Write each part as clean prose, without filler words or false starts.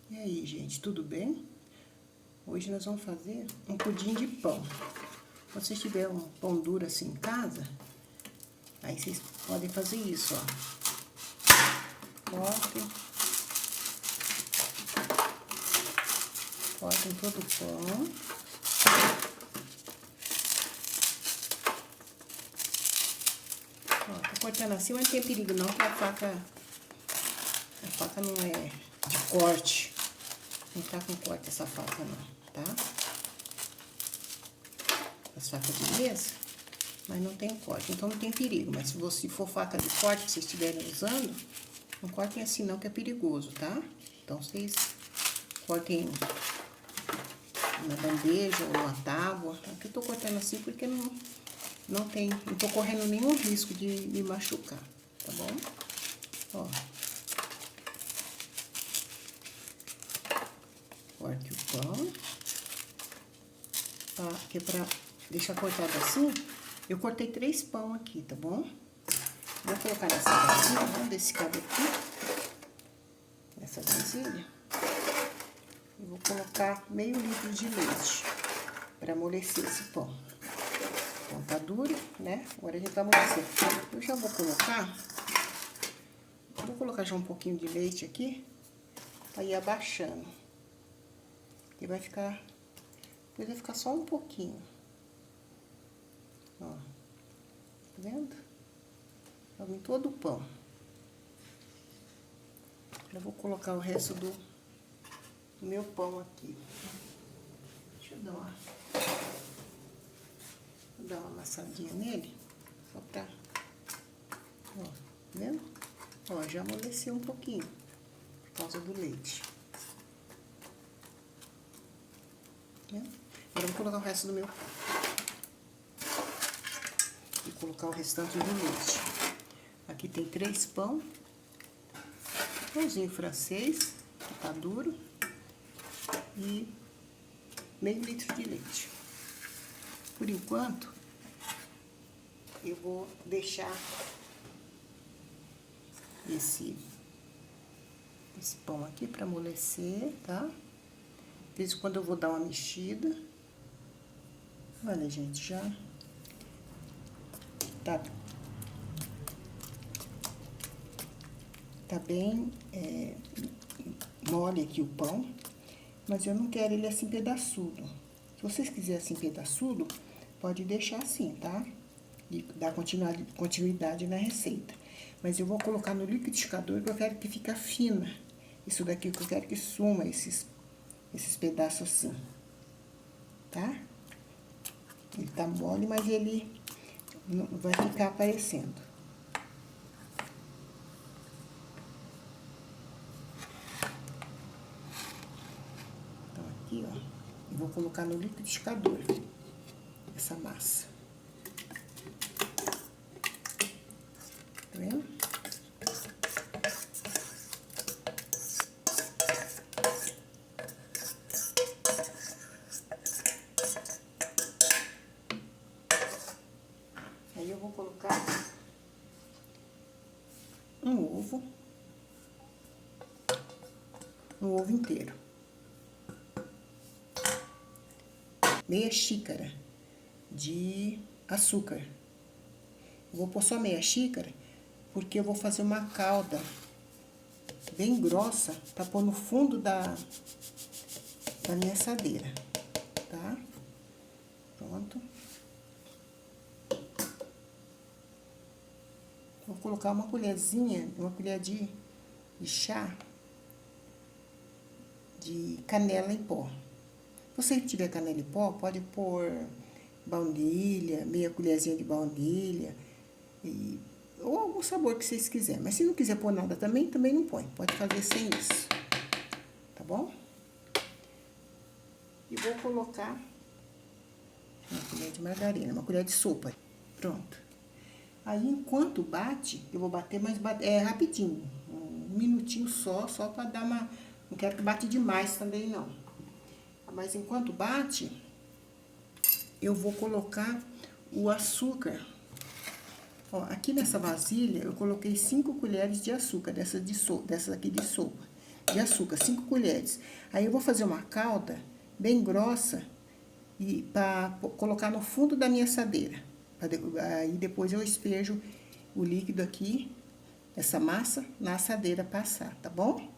E aí, gente, tudo bem? Hoje nós vamos fazer um pudim de pão. Se vocês tiverem um pão duro assim em casa, aí vocês podem fazer isso, ó. Cortem todo o pão. Ó, tô cortando assim, mas não tem perigo não, que a faca não é de corte. Não tá com corte essa faca não, tá? As facas de mesa, mas não tem corte, então não tem perigo. Mas se você for faca de corte que vocês estiverem usando, não cortem assim não, que é perigoso, tá? Então vocês cortem na bandeja ou numa tábua. Aqui eu tô cortando assim porque não tô correndo nenhum risco de me machucar, tá bom? Ó. Corte o pão. Tá? Que é pra deixar cortado assim, eu cortei 3 pão aqui, tá bom? Vou colocar nessa vasilha, vamos ver se cabe aqui. Nessa vasilha. E vou colocar meio litro de leite para amolecer esse pão. Então tá duro, né? Agora a gente vai amolecer. Eu já vou colocar já um pouquinho de leite aqui, para ir abaixando. E vai ficar, depois vai ficar só um pouquinho. Ó, tá vendo? Tá em todo o pão. Eu vou colocar o resto do meu pão aqui. Deixa eu dar uma amassadinha nele, só pra, ó, tá vendo? Ó, já amoleceu um pouquinho, por causa do leite. Agora eu vou colocar o resto do meu, e colocar o restante do leite. Aqui tem 3 pão, pãozinho francês, que tá duro, e meio litro de leite. Por enquanto, eu vou deixar esse pão aqui para amolecer, tá? De vez em quando eu vou dar uma mexida. Olha, gente, já tá bem mole aqui o pão, mas eu não quero ele assim pedaçudo. Se vocês quiserem assim pedaçudo, pode deixar assim, tá? E dar continuidade na receita. Mas eu vou colocar no liquidificador, que eu quero que fique fina. Isso daqui que eu quero que suma esses pedaços assim, tá? Ele tá mole, mas ele não vai ficar aparecendo. Então, aqui, ó, eu vou colocar no liquidificador essa massa. Tá vendo? Aí eu vou colocar um ovo inteiro. Meia xícara de açúcar. Eu vou pôr só meia xícara, porque eu vou fazer uma calda bem grossa para pôr no fundo da minha assadeira, tá? Pronto. Vou colocar uma colher de chá de canela em pó. Se você tiver canela em pó, pode pôr baunilha, meia colherzinha de baunilha, ou algum sabor que vocês quiserem. Mas se não quiser pôr nada também não põe. Pode fazer sem isso, tá bom? E vou colocar uma colher de margarina, uma colher de sopa. Pronto. Aí, enquanto bate, eu vou bater, mas rapidinho. Um minutinho só pra dar uma... Não quero que bate demais também, não. Mas enquanto bate, eu vou colocar o açúcar. Ó, aqui nessa vasilha, eu coloquei 5 colheres de açúcar, dessas aqui de sopa. de açúcar, 5 colheres. Aí eu vou fazer uma calda bem grossa e para colocar no fundo da minha assadeira. Aí depois eu espejo o líquido aqui, essa massa, na assadeira passar, tá bom?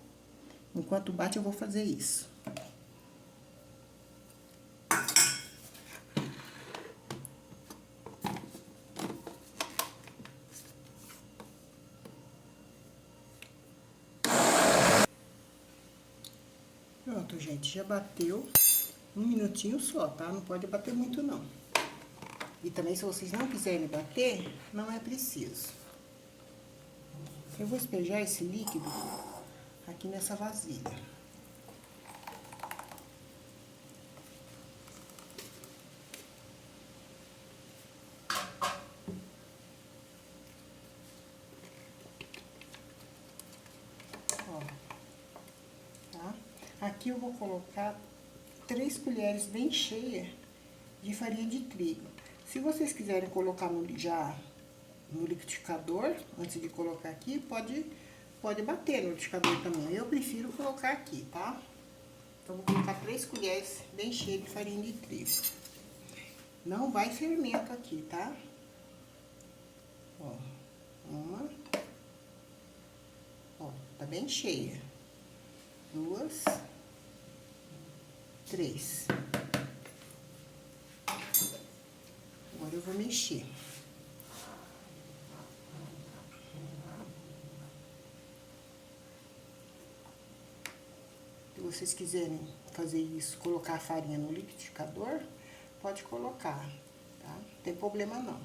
Enquanto bate eu vou fazer isso. Pronto, gente, já bateu 1 minutinho só, tá? Não pode bater muito, não. E também, se vocês não quiserem bater, não é preciso. Eu vou espejar esse líquido aqui nessa vasilha. Ó, tá? Aqui eu vou colocar 3 colheres bem cheias de farinha de trigo. Se vocês quiserem colocar no liquidificador, antes de colocar aqui, pode bater no liquidificador também. Eu prefiro colocar aqui, tá? Então, vou colocar 3 colheres bem cheias de farinha de trigo. Não vai fermento aqui, tá? Ó, uma. Ó, tá bem cheia. 2, 3. Agora eu vou mexer. Se vocês quiserem fazer isso, colocar a farinha no liquidificador, pode colocar, tá? Não tem problema não.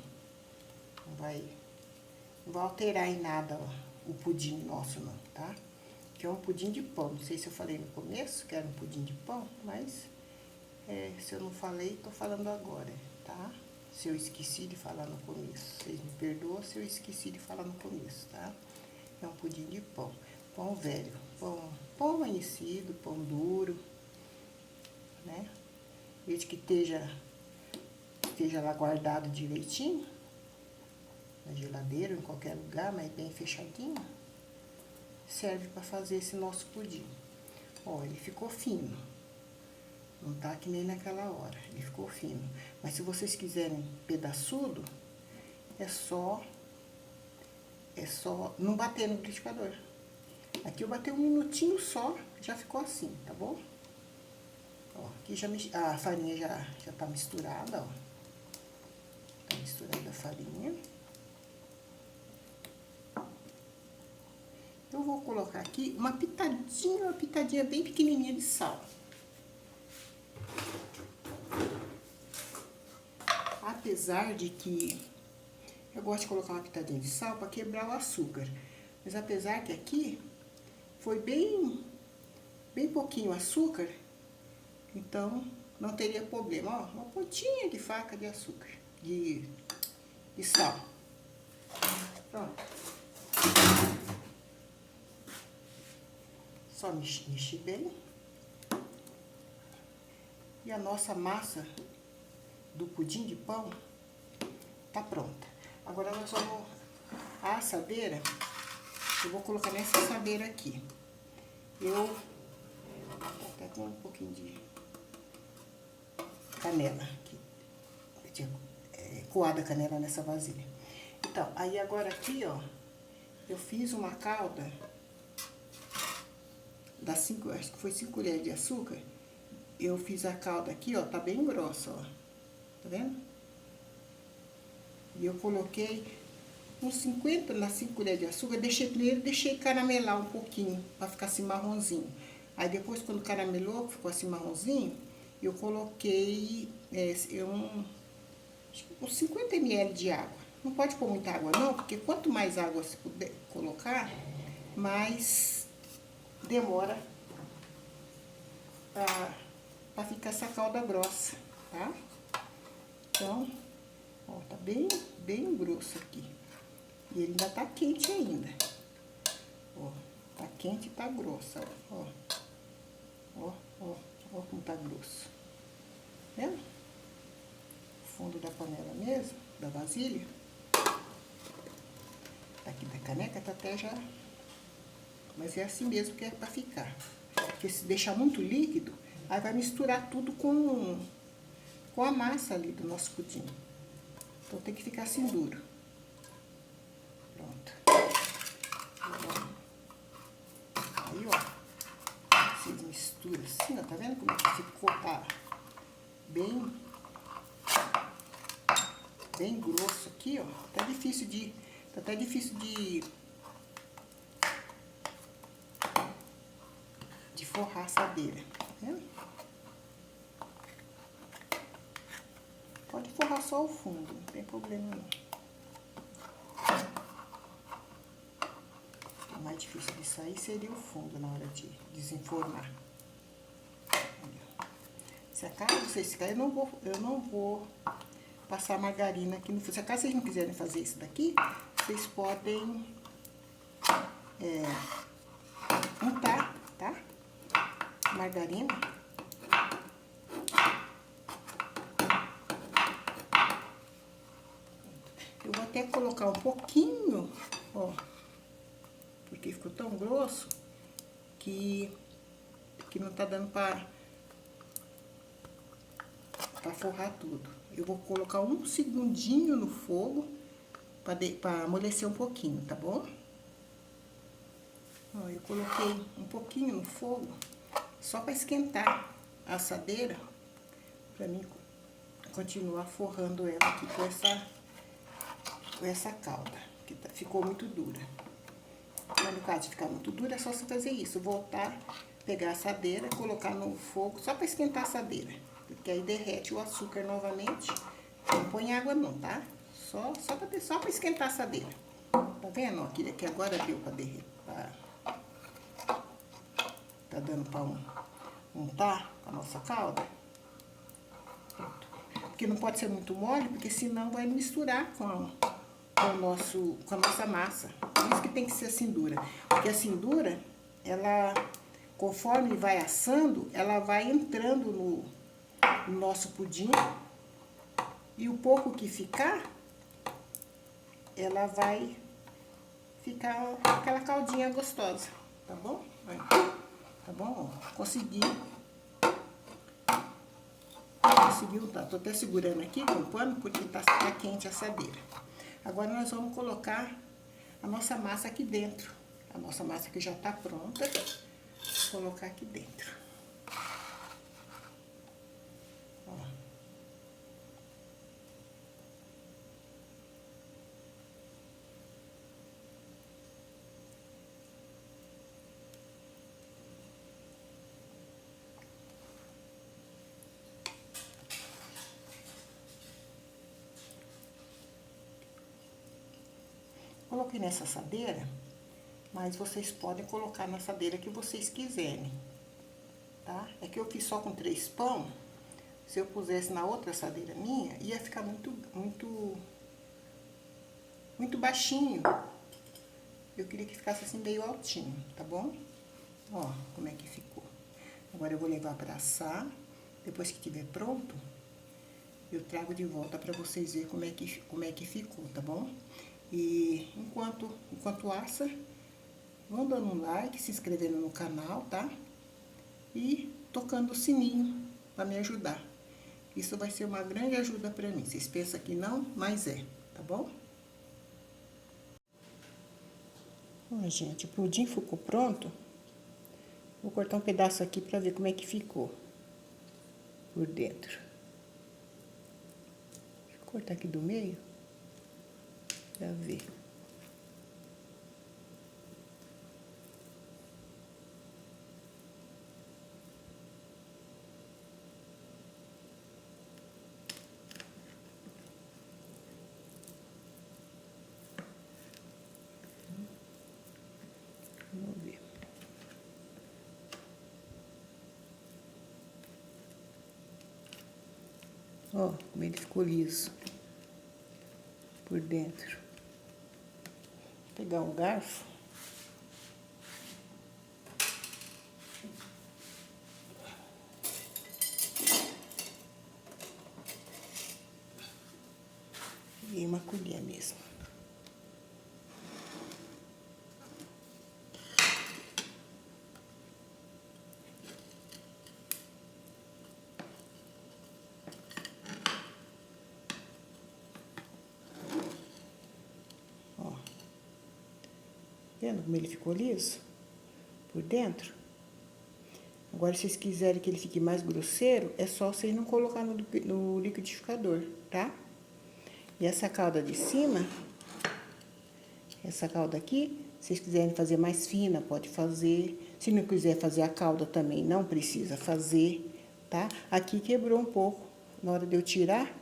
Não vai alterar em nada, ó, o pudim nosso não, tá? Que é um pudim de pão. Não sei se eu falei no começo que era um pudim de pão, mas se eu não falei, tô falando agora, tá? Se eu esqueci de falar no começo, vocês me perdoam se eu esqueci de falar no começo, tá? É um pudim de pão. Pão velho, pão amanhecido, pão duro, né? Desde que esteja lá guardado direitinho, na geladeira, em qualquer lugar, mas bem fechadinho, serve para fazer esse nosso pudim. Ó, ele ficou fino. Não tá que nem naquela hora, ele ficou fino. Mas se vocês quiserem pedaçudo, é só não bater no liquidificador. Aqui eu bati 1 minutinho só, já ficou assim, tá bom? Ó, aqui a farinha já tá misturada, ó. Tá misturada a farinha. Eu vou colocar aqui uma pitadinha bem pequenininha de sal. Apesar de que eu gosto de colocar uma pitadinha de sal para quebrar o açúcar. Mas apesar que aqui foi bem pouquinho açúcar, então não teria problema. Ó, uma pontinha de faca de açúcar, de sal. Pronto. Só mexer bem. E a nossa massa do pudim de pão tá pronta. Agora nós vamos a assadeira. Eu vou colocar nessa assadeira aqui. Eu até com um pouquinho de canela aqui. Eu tinha coado a canela nessa vasilha. Então, aí agora aqui, ó, eu fiz uma calda acho que foi 5 colheres de açúcar. Eu fiz a calda aqui, ó, tá bem grossa, ó. Tá vendo? E eu coloquei uns 50 nas 5 colheres de açúcar. Deixei caramelar um pouquinho, pra ficar assim marronzinho. Aí depois, quando caramelou, ficou assim marronzinho, eu coloquei uns 50 ml de água. Não pode pôr muita água não, porque quanto mais água você puder colocar, mais demora pra ficar essa calda grossa, tá? Então, ó, tá bem grosso aqui. E ele ainda tá quente ainda. Ó, tá quente e tá grossa, ó. Ó como tá grosso. Vendo? O fundo da panela mesmo, da vasilha. Aqui da caneca tá até já Mas é assim mesmo que é pra ficar. Porque se deixar muito líquido, aí vai misturar tudo com a massa ali do nosso pudim. Então tem que ficar assim duro. Pronto. Aí, ó, vocês misturam assim, ó, tá vendo como é que ficou? Tá bem grosso aqui, ó. Tá até difícil de forrar a assadeira, tá vendo? Pode forrar só o fundo, não tem problema não. O mais difícil de sair seria o fundo na hora de desenformar. Se acaso vocês querem, eu não vou passar margarina aqui no fundo. Se acaso vocês não quiserem fazer isso daqui, vocês podem untar, tá? Margarina. Eu vou até colocar um pouquinho, ó, porque ficou tão grosso que não tá dando pra forrar tudo. Eu vou colocar um segundinho no fogo pra amolecer um pouquinho, tá bom? Ó, eu coloquei um pouquinho no fogo só pra esquentar a assadeira, pra mim continuar forrando ela aqui com essa calda, que ficou muito dura. Mas no caso de ficar muito dura, é só você fazer isso, voltar, pegar a assadeira, colocar no fogo, só pra esquentar a assadeira, porque aí derrete o açúcar novamente. Não põe água não, tá? Só pra esquentar a assadeira. Tá vendo? Ó, que agora deu pra derreter. Tá dando pra untar a nossa calda. Pronto. Porque não pode ser muito mole, porque senão vai misturar com a nossa massa. Por isso que tem que ser assim dura. Porque assim dura, ela, conforme vai assando, ela vai entrando no nosso pudim. E o pouco que ficar, ela vai ficar aquela caldinha gostosa, tá bom? Tá bom? Conseguiu, tá? Tô até segurando aqui com o pano porque tá quente a assadeira. Agora nós vamos colocar a nossa massa aqui dentro. A nossa massa que já tá pronta, vou colocar aqui dentro. Ó. Coloquei nessa assadeira, mas vocês podem colocar na assadeira que vocês quiserem, tá? É que eu fiz só com 3 pão. Se eu pusesse na outra assadeira minha, ia ficar muito baixinho. Eu queria que ficasse assim meio altinho, tá bom? Ó, como é que ficou. Agora eu vou levar para assar. Depois que estiver pronto, eu trago de volta para vocês verem como é que ficou, tá bom? E enquanto assa, vão dando um like, se inscrevendo no canal, tá? E tocando o sininho para me ajudar. Isso vai ser uma grande ajuda para mim. Vocês pensam que não, mas é, tá bom? Ó, gente, o pudim ficou pronto. Vou cortar um pedaço aqui para ver como é que ficou por dentro. Vou cortar aqui do meio para ver. Vamos ver. Ó, como ele ficou liso por dentro. Vou pegar um garfo. E uma colher mesmo. Vendo como ele ficou liso? Por dentro. Agora, se vocês quiserem que ele fique mais grosseiro, é só vocês não colocar no liquidificador, tá? E essa calda de cima, essa calda aqui, se vocês quiserem fazer mais fina, pode fazer. Se não quiser fazer a calda também, não precisa fazer, tá? Aqui quebrou um pouco. Na hora de eu tirar,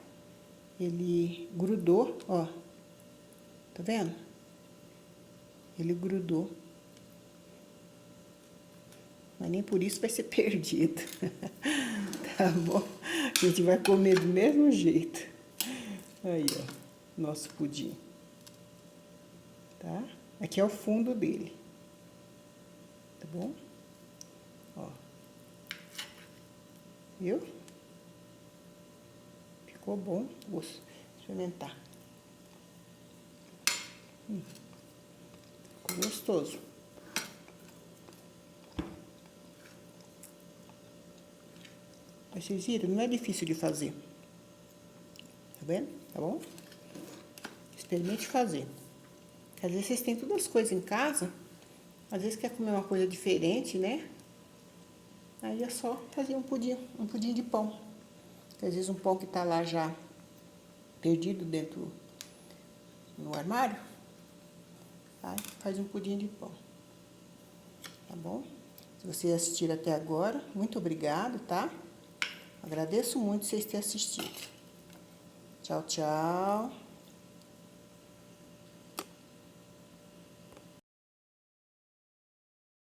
ele grudou, ó. Tá vendo? Ele grudou. Mas nem por isso vai ser perdido. Tá bom? A gente vai comer do mesmo jeito. Aí, ó, nosso pudim. Tá? Aqui é o fundo dele. Tá bom? Ó. Viu? Ficou bom. Vou experimentar. Ficou gostoso. Mas vocês viram? Não é difícil de fazer. Tá vendo? Tá bom? Experimente fazer. Às vezes vocês têm todas as coisas em casa. Às vezes quer comer uma coisa diferente, né? Aí é só fazer um pudim de pão. Às vezes um pão que tá lá já perdido dentro no armário. Aí faz um pudim de pão. Tá bom? Se vocês assistiram até agora, muito obrigado, tá? Agradeço muito vocês terem assistido. Tchau, tchau.